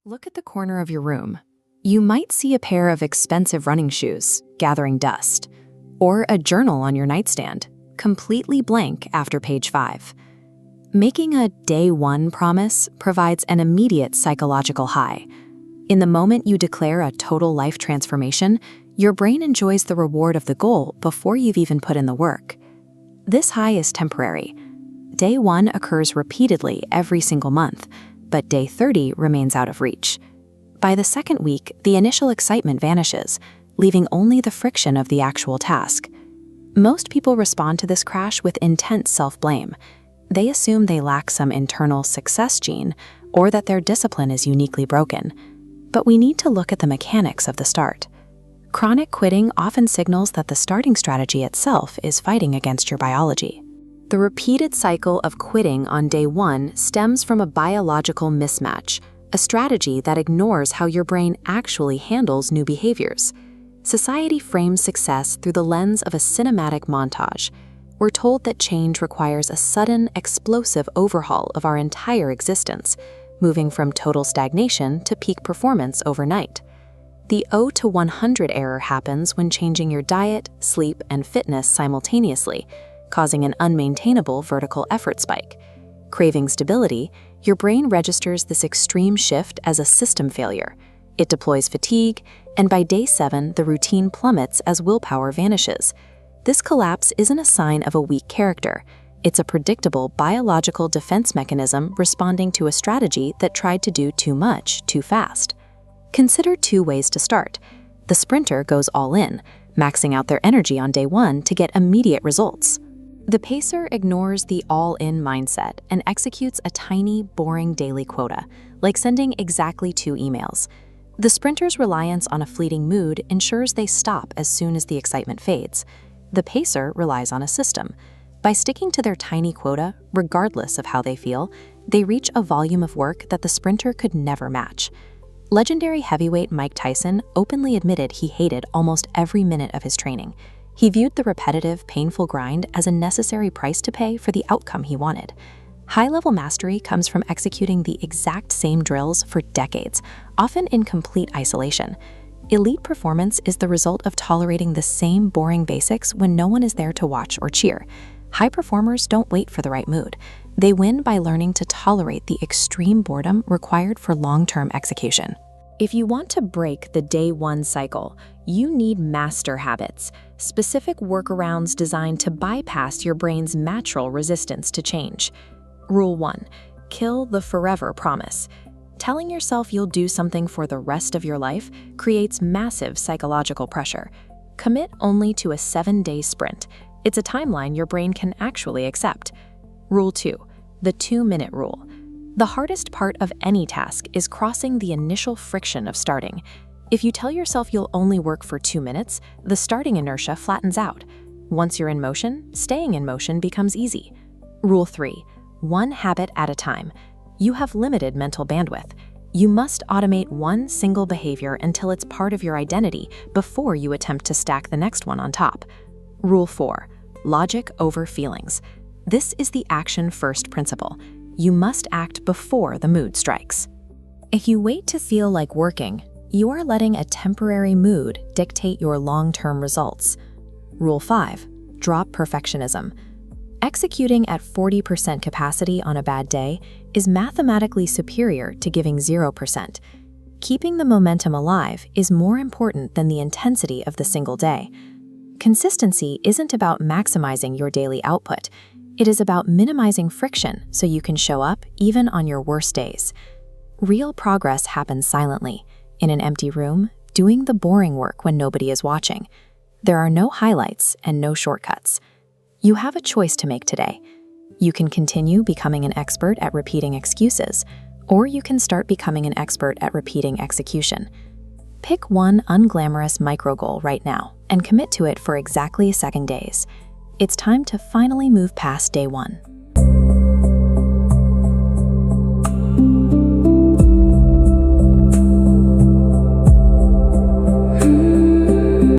Look at the corner of your room. You might see a pair of expensive running shoes gathering dust, or a journal on your nightstand, completely blank after page 5. Making a day 1 promise provides an immediate psychological high. In the moment you declare a total life transformation, your brain enjoys the reward of the goal before you've even put in the work. This high is temporary. Day 1 occurs repeatedly every single month, but day 30 remains out of reach. By the second week, the initial excitement vanishes, leaving only the friction of the actual task. Most people respond to this crash with intense self-blame. They assume they lack some internal success gene or that their discipline is uniquely broken. But we need to look at the mechanics of the start. Chronic quitting often signals that the starting strategy itself is fighting against your biology. The repeated cycle of quitting on day 1 stems from a biological mismatch, a strategy that ignores how your brain actually handles new behaviors. Society frames success through the lens of a cinematic montage. We're told that change requires a sudden, explosive overhaul of our entire existence, moving from total stagnation to peak performance overnight. The 0 to 100 error happens when changing your diet, sleep, and fitness simultaneously, causing an unmaintainable vertical effort spike. Craving stability, your brain registers this extreme shift as a system failure. It deploys fatigue, and by day 7, the routine plummets as willpower vanishes. This collapse isn't a sign of a weak character. It's a predictable biological defense mechanism responding to a strategy that tried to do too much, too fast. Consider 2 ways to start. The sprinter goes all in, maxing out their energy on day 1 to get immediate results. The pacer ignores the all-in mindset and executes a tiny, boring daily quota, like sending exactly 2 emails. The sprinter's reliance on a fleeting mood ensures they stop as soon as the excitement fades. The pacer relies on a system. By sticking to their tiny quota, regardless of how they feel, they reach a volume of work that the sprinter could never match. Legendary heavyweight Mike Tyson openly admitted he hated almost every minute of his training. He viewed the repetitive, painful grind as a necessary price to pay for the outcome he wanted. High-level mastery comes from executing the exact same drills for decades, often in complete isolation. Elite performance is the result of tolerating the same boring basics when no one is there to watch or cheer. High performers don't wait for the right mood. They win by learning to tolerate the extreme boredom required for long-term execution. If you want to break the day 1 cycle, you need master habits, specific workarounds designed to bypass your brain's natural resistance to change. Rule 1. Kill the forever promise. Telling yourself you'll do something for the rest of your life creates massive psychological pressure. Commit only to a 7-day sprint. It's a timeline your brain can actually accept. Rule 2. The 2-minute rule. The hardest part of any task is crossing the initial friction of starting. If you tell yourself you'll only work for 2 minutes, the starting inertia flattens out. Once you're in motion, staying in motion becomes easy. Rule 3. 1 habit at a time. You have limited mental bandwidth. You must automate one single behavior until it's part of your identity before you attempt to stack the next one on top. Rule 4. Logic over feelings. This is the action-first principle. You must act before the mood strikes. If you wait to feel like working, you are letting a temporary mood dictate your long-term results. Rule 5. Drop perfectionism. Executing at 40% capacity on a bad day is mathematically superior to giving 0%. Keeping the momentum alive is more important than the intensity of the single day. Consistency isn't about maximizing your daily output. It is about minimizing friction so you can show up even on your worst days. Real progress happens silently, in an empty room, doing the boring work when nobody is watching. There are no highlights and no shortcuts. You have a choice to make today. You can continue becoming an expert at repeating excuses, or you can start becoming an expert at repeating execution. Pick one unglamorous micro goal right now and commit to it for exactly 7 days. It's time to finally move past day 1.